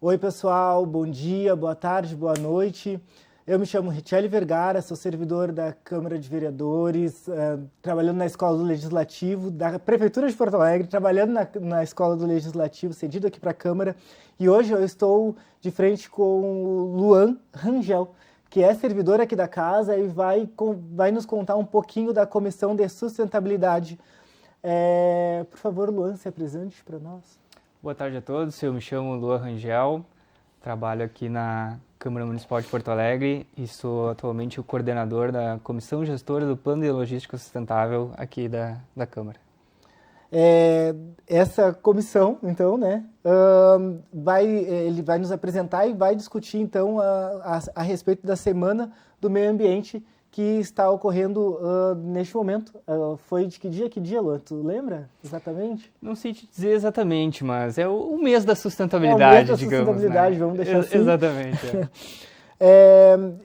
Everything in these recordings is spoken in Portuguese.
Oi, pessoal, bom dia, boa tarde, boa noite. Eu me chamo Richelle Vergara, sou servidor da Câmara de Vereadores, trabalhando na Escola do Legislativo, da Prefeitura de Porto Alegre, trabalhando na Escola do Legislativo, cedido aqui para a Câmara. E hoje eu estou de frente com o Luan Rangel, que é servidor aqui da casa e vai nos contar um pouquinho da Comissão de Sustentabilidade. Por favor, Luan, se apresente para nós. Boa tarde a todos, eu me chamo Luan Rangel, trabalho aqui na Câmara Municipal de Porto Alegre e sou atualmente o coordenador da Comissão Gestora do Plano de Logística Sustentável aqui da Câmara. Essa comissão, então, né, ele vai nos apresentar e vai discutir, então, a respeito da Semana do Meio Ambiente que está ocorrendo neste momento. Foi de que dia, Luan? Tu lembra exatamente? Não sei te dizer exatamente, mas é o mês da sustentabilidade, digamos, sustentabilidade, né? Vamos deixar assim. Exatamente.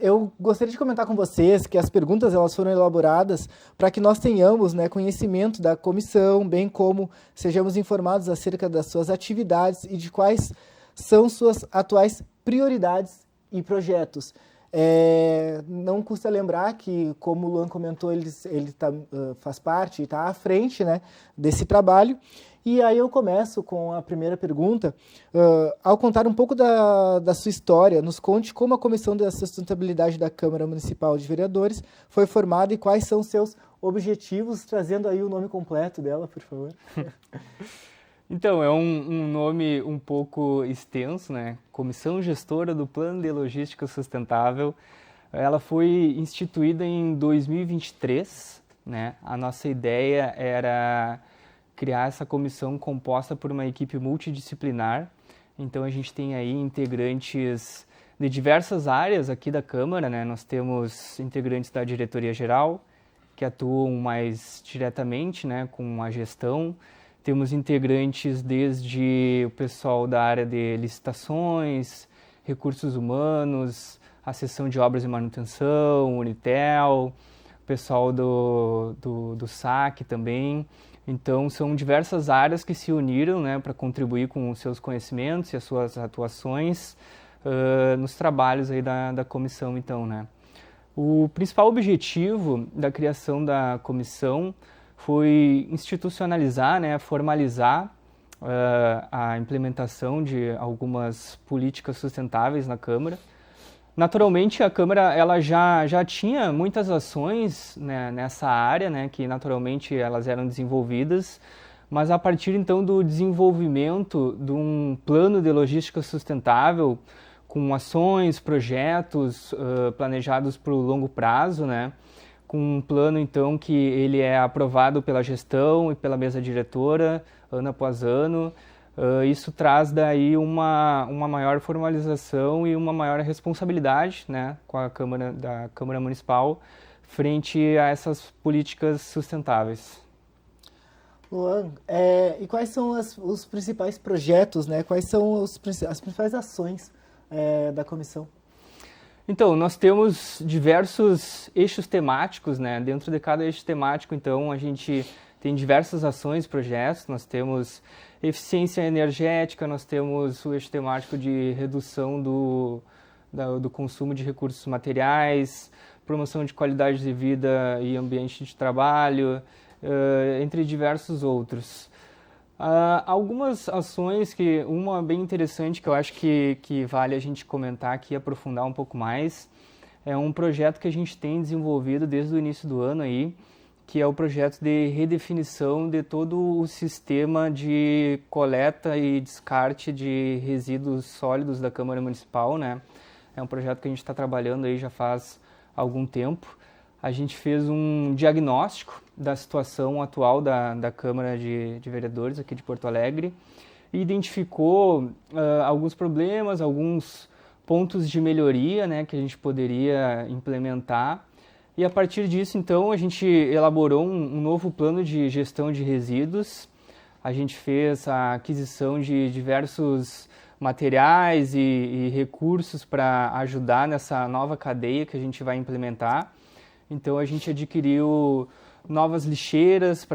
Eu gostaria de comentar com vocês que as perguntas elas foram elaboradas para que nós tenhamos, né, conhecimento da comissão, bem como sejamos informados acerca das suas atividades e de quais são suas atuais prioridades e projetos. Não custa lembrar que, como o Luan comentou, ele faz parte e está à frente, né, desse trabalho. E aí eu começo com a primeira pergunta. Ao contar um pouco da sua história, nos conte como a Comissão da Sustentabilidade da Câmara Municipal de Vereadores foi formada e quais são seus objetivos, trazendo aí o nome completo dela, por favor. Então, é um nome um pouco extenso, né? Comissão Gestora do Plano de Logística Sustentável. Ela foi instituída em 2023, né? A nossa ideia era criar essa comissão composta por uma equipe multidisciplinar. Então, a gente tem aí integrantes de diversas áreas aqui da Câmara, né? Nós temos integrantes da diretoria-geral, que atuam mais diretamente, né, com a gestão. Temos integrantes desde o pessoal da área de licitações, recursos humanos, a seção de obras e manutenção, Unitel, o pessoal do SAC também. Então, são diversas áreas que se uniram, né, para contribuir com os seus conhecimentos e as suas atuações nos trabalhos aí da comissão, então, né. O principal objetivo da criação da comissão foi institucionalizar, né, formalizar a implementação de algumas políticas sustentáveis na Câmara. Naturalmente, a Câmara ela já tinha muitas ações, né, nessa área, né, que naturalmente elas eram desenvolvidas, mas a partir então do desenvolvimento de um plano de logística sustentável, com ações, projetos planejados para o longo prazo, né, com um plano, então, que ele é aprovado pela gestão e pela mesa diretora, ano após ano. Isso traz daí uma maior formalização e uma maior responsabilidade, né, com a da Câmara Municipal frente a essas políticas sustentáveis. Luan, e quais são os principais projetos, né? Quais são as principais ações da comissão? Então, nós temos diversos eixos temáticos, né? Dentro de cada eixo temático, então, a gente tem diversas ações, projetos. Nós temos eficiência energética, nós temos o eixo temático de redução do consumo de recursos materiais, promoção de qualidade de vida e ambiente de trabalho, entre diversos outros. Algumas ações, uma bem interessante que eu acho que vale a gente comentar aqui e aprofundar um pouco mais, é um projeto que a gente tem desenvolvido desde o início do ano aí, que é o projeto de redefinição de todo o sistema de coleta e descarte de resíduos sólidos da Câmara Municipal, né? É um projeto que a gente está trabalhando aí já faz algum tempo. A gente fez um diagnóstico da situação atual da Câmara de Vereadores aqui de Porto Alegre e identificou alguns problemas, alguns pontos de melhoria, né, que a gente poderia implementar. E a partir disso, então, a gente elaborou um novo plano de gestão de resíduos. A gente fez a aquisição de diversos materiais e recursos para ajudar nessa nova cadeia que a gente vai implementar. Então, a gente adquiriu novas lixeiras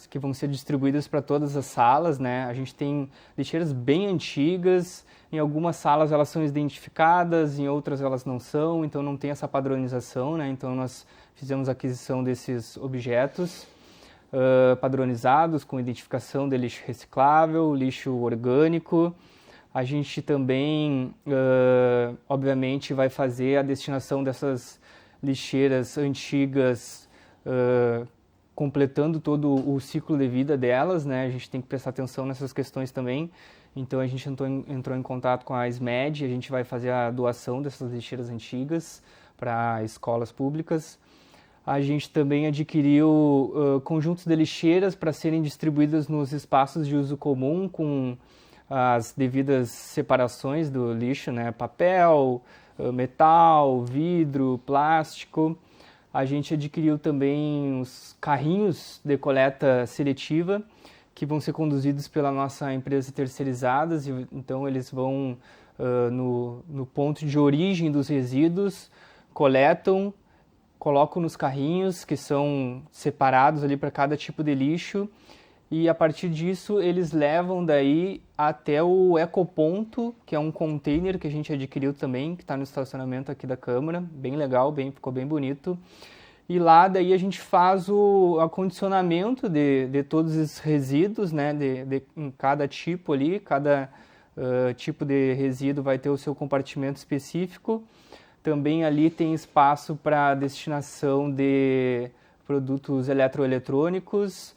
que vão ser distribuídas para todas as salas, né? A gente tem lixeiras bem antigas, em algumas salas elas são identificadas, em outras elas não são, então não tem essa padronização, né? Então nós fizemos a aquisição desses objetos padronizados, com identificação de lixo reciclável, lixo orgânico. A gente também, obviamente, vai fazer a destinação dessas lixeiras antigas, completando todo o ciclo de vida delas, né? A gente tem que prestar atenção nessas questões também. Então a gente entrou em contato com a SMED, a gente vai fazer a doação dessas lixeiras antigas para escolas públicas. A gente também adquiriu conjuntos de lixeiras para serem distribuídas nos espaços de uso comum, com as devidas separações do lixo, né? Papel, metal, vidro, plástico. A gente adquiriu também os carrinhos de coleta seletiva, que vão ser conduzidos pela nossa empresa terceirizadas, e então eles vão no ponto de origem dos resíduos, coletam, colocam nos carrinhos que são separados ali para cada tipo de lixo, e a partir disso eles levam daí até o ecoponto, que é um container que a gente adquiriu também, que está no estacionamento aqui da Câmara, bem legal, ficou bem bonito. E lá daí a gente faz o acondicionamento de todos esses resíduos, né, em cada tipo ali, cada tipo de resíduo vai ter o seu compartimento específico. Também ali tem espaço para destinação de produtos eletroeletrônicos,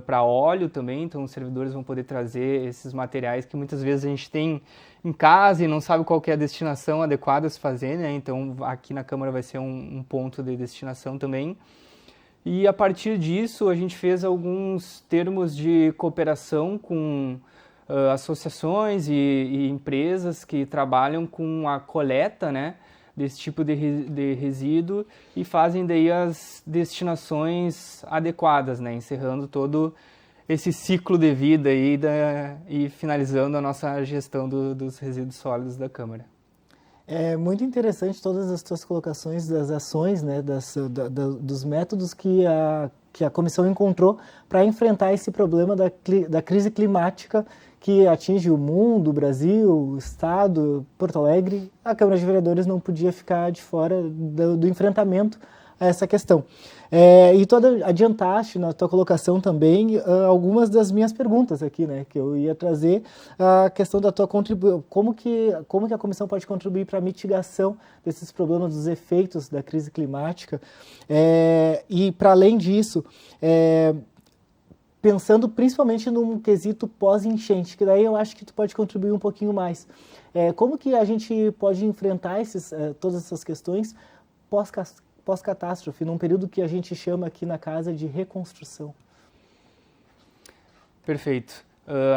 para óleo também, então os servidores vão poder trazer esses materiais que muitas vezes a gente tem em casa e não sabe qual que é a destinação adequada a se fazer, né? Então aqui na Câmara vai ser um ponto de destinação também. E a partir disso a gente fez alguns termos de cooperação com associações e empresas que trabalham com a coleta, né, desse tipo de resíduo e fazem daí as destinações adequadas, né, encerrando todo esse ciclo de vida aí e finalizando a nossa gestão dos resíduos sólidos da Câmara. É muito interessante todas as tuas colocações das ações, né, dos métodos que a comissão encontrou para enfrentar esse problema da crise climática que atinge o mundo, o Brasil, o Estado, Porto Alegre. A Câmara de Vereadores não podia ficar de fora do enfrentamento a essa questão. E tu adiantaste na tua colocação também algumas das minhas perguntas aqui, né, que eu ia trazer a questão da tua contribuição, como que a comissão pode contribuir para a mitigação desses problemas, dos efeitos da crise climática, e para além disso, pensando principalmente num quesito pós-enchente, que daí eu acho que tu pode contribuir um pouquinho mais. Como que a gente pode enfrentar todas essas questões pós-catástrofe, num período que a gente chama aqui na casa de reconstrução? Perfeito.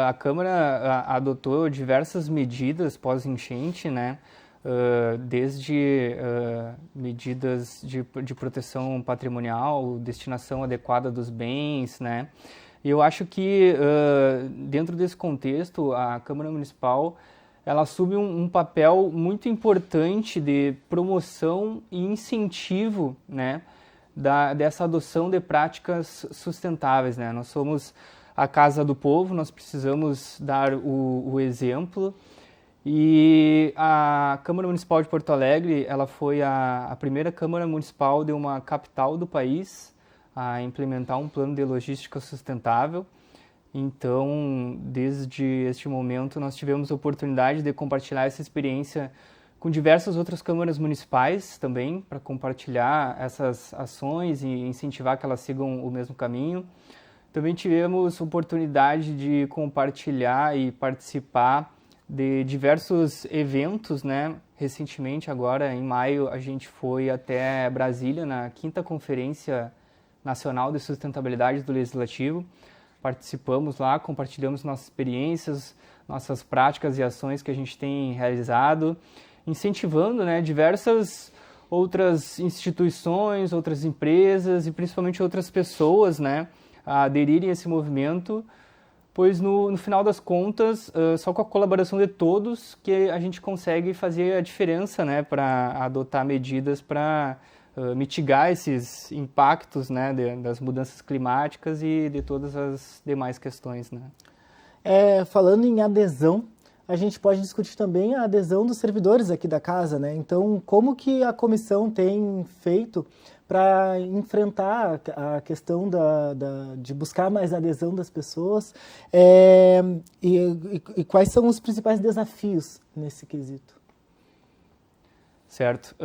A Câmara adotou diversas medidas pós-enchente, né? Desde medidas de proteção patrimonial, destinação adequada dos bens, né? E eu acho que dentro desse contexto, a Câmara Municipal ela assume um papel muito importante de promoção e incentivo, né, dessa adoção de práticas sustentáveis, né? Nós somos a Casa do Povo, nós precisamos dar o exemplo. E a Câmara Municipal de Porto Alegre, ela foi a primeira Câmara Municipal de uma capital do país a implementar um plano de logística sustentável. Então, desde este momento, nós tivemos a oportunidade de compartilhar essa experiência com diversas outras câmaras municipais também, para compartilhar essas ações e incentivar que elas sigam o mesmo caminho. Também tivemos oportunidade de compartilhar e participar de diversos eventos, né? Recentemente, agora em maio, a gente foi até Brasília, na 5ª Conferência Nacional de Sustentabilidade do Legislativo. Participamos lá, compartilhamos nossas experiências, nossas práticas e ações que a gente tem realizado, incentivando, né, diversas outras instituições, outras empresas e principalmente outras pessoas, né, a aderirem a esse movimento, pois no final das contas, só com a colaboração de todos que a gente consegue fazer a diferença, né, para adotar medidas para mitigar esses impactos, né, das mudanças climáticas e de todas as demais questões, né? Falando em adesão, a gente pode discutir também a adesão dos servidores aqui da casa, né? Então, como que a comissão tem feito para enfrentar a questão de buscar mais adesão das pessoas e quais são os principais desafios nesse quesito? Certo.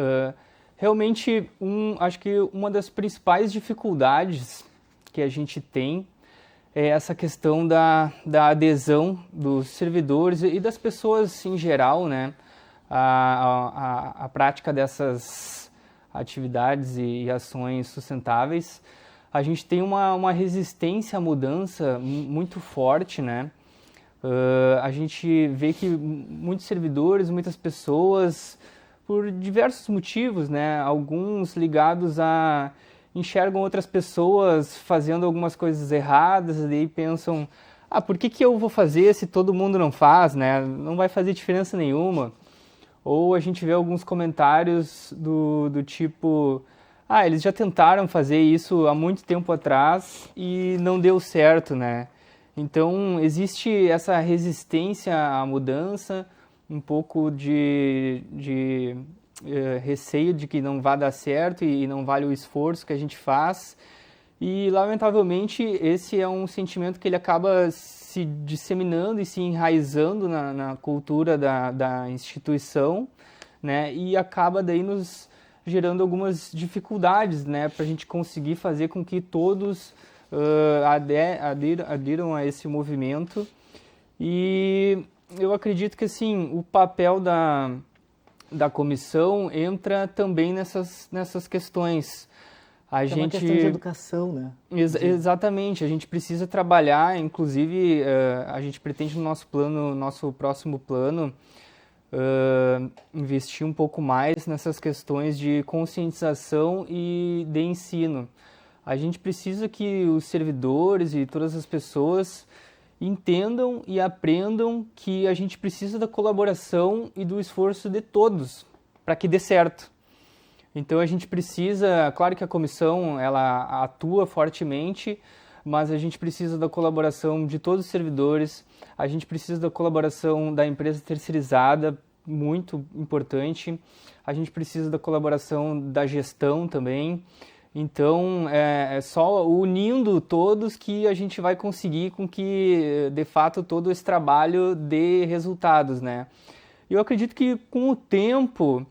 Realmente, acho que uma das principais dificuldades que a gente tem é essa questão da adesão dos servidores e das pessoas em geral, né, a prática dessas atividades e ações sustentáveis. A gente tem uma resistência à mudança muito forte, né? A gente vê que muitos servidores, muitas pessoas, por diversos motivos, né? Alguns ligados a enxergam outras pessoas fazendo algumas coisas erradas e daí pensam, por que eu vou fazer se todo mundo não faz, né? Não vai fazer diferença nenhuma. Ou a gente vê alguns comentários do tipo, eles já tentaram fazer isso há muito tempo atrás e não deu certo, né? Então, existe essa resistência à mudança, um pouco de receio de que não vai dar certo e não vale o esforço que a gente faz. E, lamentavelmente, esse é um sentimento que ele acaba se disseminando e se enraizando na cultura da instituição, né? E acaba daí nos gerando algumas dificuldades, né? Para a gente conseguir fazer com que todos adiram a esse movimento. E eu acredito que, assim, o papel da comissão entra também nessas questões. É uma questão de educação, né? Exatamente, a gente precisa trabalhar, inclusive a gente pretende no nosso próximo plano, investir um pouco mais nessas questões de conscientização e de ensino. A gente precisa que os servidores e todas as pessoas entendam e aprendam que a gente precisa da colaboração e do esforço de todos para que dê certo. Então a gente precisa, claro que a comissão ela atua fortemente, mas a gente precisa da colaboração de todos os servidores, a gente precisa da colaboração da empresa terceirizada, muito importante, a gente precisa da colaboração da gestão também. Então, é só unindo todos que a gente vai conseguir com que, de fato, todo esse trabalho dê resultados, né? Eu acredito que, com o tempo,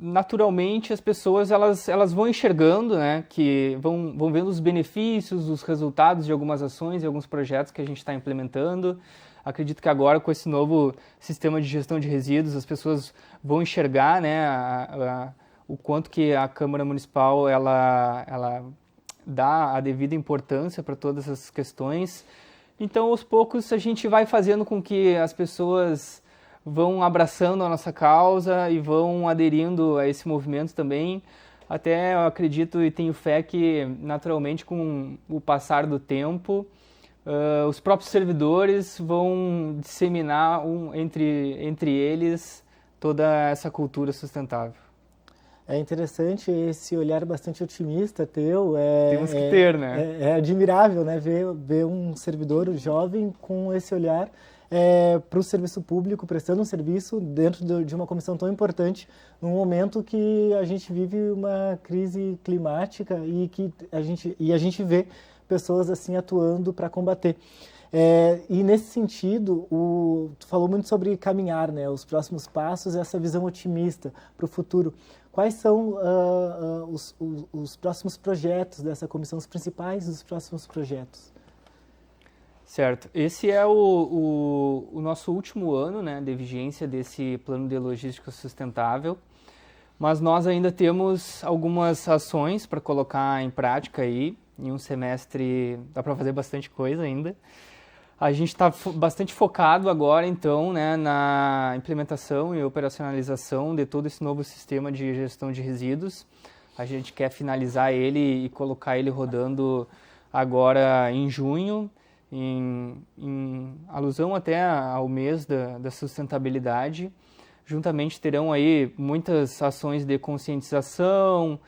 naturalmente, as pessoas elas vão enxergando, né? Que vão vendo os benefícios, os resultados de algumas ações e alguns projetos que a gente está implementando. Acredito que agora, com esse novo sistema de gestão de resíduos, as pessoas vão enxergar, né? O quanto que a Câmara Municipal ela dá a devida importância para todas essas questões. Então, aos poucos, a gente vai fazendo com que as pessoas vão abraçando a nossa causa e vão aderindo a esse movimento também. Até eu acredito e tenho fé que, naturalmente, com o passar do tempo, os próprios servidores vão disseminar entre eles toda essa cultura sustentável. É interessante esse olhar bastante otimista teu. Temos que ter, né? É admirável, né? Ver um servidor jovem com esse olhar para o serviço público, prestando um serviço dentro de uma comissão tão importante, num momento que a gente vive uma crise climática e que a gente vê pessoas assim atuando para combater. E nesse sentido, tu falou muito sobre caminhar, né? Os próximos passos, essa visão otimista para o futuro. Quais são os próximos projetos dessa comissão, os principais dos próximos projetos? Certo. Esse é o nosso último ano, né, de vigência desse plano de logística sustentável, mas nós ainda temos algumas ações para colocar em prática aí. Em um semestre dá para fazer bastante coisa ainda. A gente está bastante focado agora, então, né, na implementação e operacionalização de todo esse novo sistema de gestão de resíduos. A gente quer finalizar ele e colocar ele rodando agora em junho, em alusão até ao mês da sustentabilidade, Juntamente terão aí muitas ações de conscientização,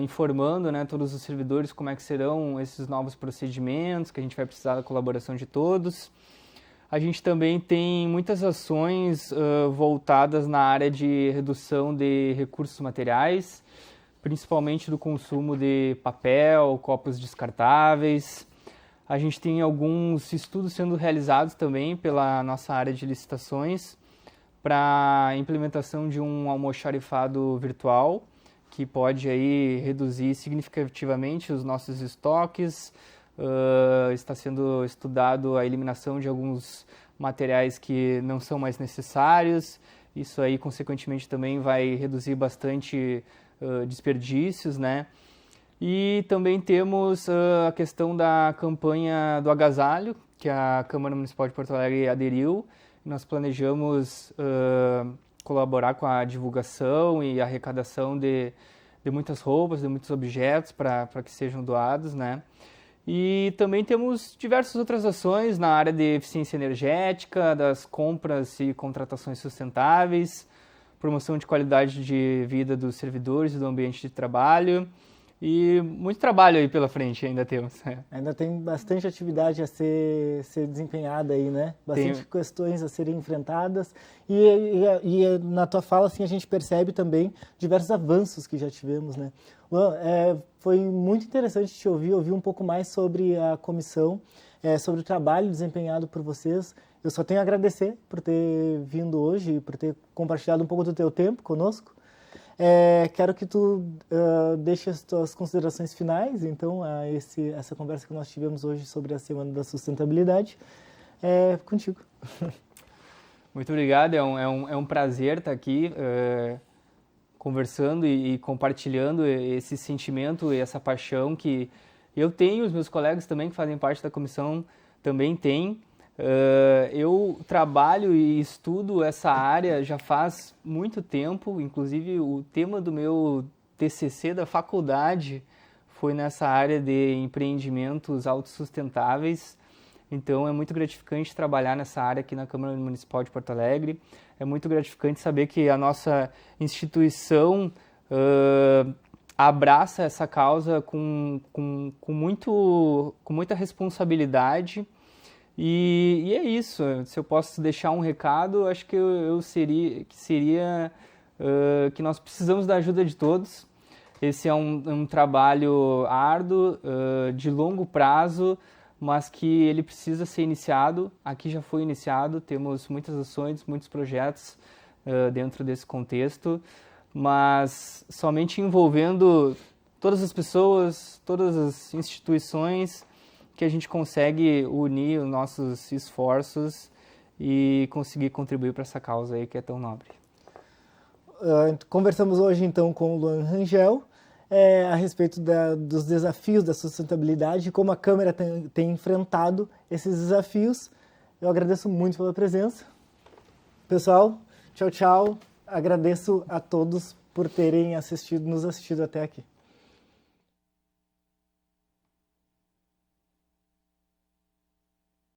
informando, né, todos os servidores como é que serão esses novos procedimentos, que a gente vai precisar da colaboração de todos. A gente também tem muitas ações voltadas na área de redução de recursos materiais, principalmente do consumo de papel, copos descartáveis. A gente tem alguns estudos sendo realizados também pela nossa área de licitações para a implementação de um almoxarifado virtual, que pode aí reduzir significativamente os nossos estoques. Está sendo estudado a eliminação de alguns materiais que não são mais necessários. Isso aí, consequentemente, também vai reduzir bastante desperdícios, né? E também temos a questão da campanha do agasalho, que a Câmara Municipal de Porto Alegre aderiu. Nós planejamos colaborar com a divulgação e arrecadação de muitas roupas, de muitos objetos para que sejam doados, né? E também temos diversas outras ações na área de eficiência energética, das compras e contratações sustentáveis, promoção de qualidade de vida dos servidores e do ambiente de trabalho. E muito trabalho aí pela frente ainda temos. Ainda tem bastante atividade a ser desempenhada aí, né? Bastante questões a serem enfrentadas. E na tua fala, assim, a gente percebe também diversos avanços que já tivemos, né? Luan, foi muito interessante te ouvir um pouco mais sobre a comissão, sobre o trabalho desempenhado por vocês. Eu só tenho a agradecer por ter vindo hoje e por ter compartilhado um pouco do teu tempo conosco. Quero que tu deixe as tuas considerações finais, então, a essa conversa que nós tivemos hoje sobre a Semana da Sustentabilidade. Contigo. Muito obrigado, é um prazer estar aqui conversando e compartilhando esse sentimento e essa paixão que eu tenho, os meus colegas também que fazem parte da comissão também têm. Eu trabalho e estudo essa área já faz muito tempo, inclusive o tema do meu TCC da faculdade foi nessa área de empreendimentos autossustentáveis. Então é muito gratificante trabalhar nessa área aqui na Câmara Municipal de Porto Alegre. É muito gratificante saber que a nossa instituição abraça essa causa com muita responsabilidade. E é isso, se eu posso deixar um recado, acho que seria que nós precisamos da ajuda de todos. Esse é um trabalho árduo, de longo prazo, mas que ele precisa ser iniciado. Aqui já foi iniciado, temos muitas ações, muitos projetos dentro desse contexto, mas somente envolvendo todas as pessoas, todas as instituições, que a gente consegue unir os nossos esforços e conseguir contribuir para essa causa aí que é tão nobre. Conversamos hoje então com o Luan Rangel a respeito dos desafios da sustentabilidade e como a Câmara tem enfrentado esses desafios. Eu agradeço muito pela presença. Pessoal, tchau, tchau. Agradeço a todos por terem nos assistido até aqui.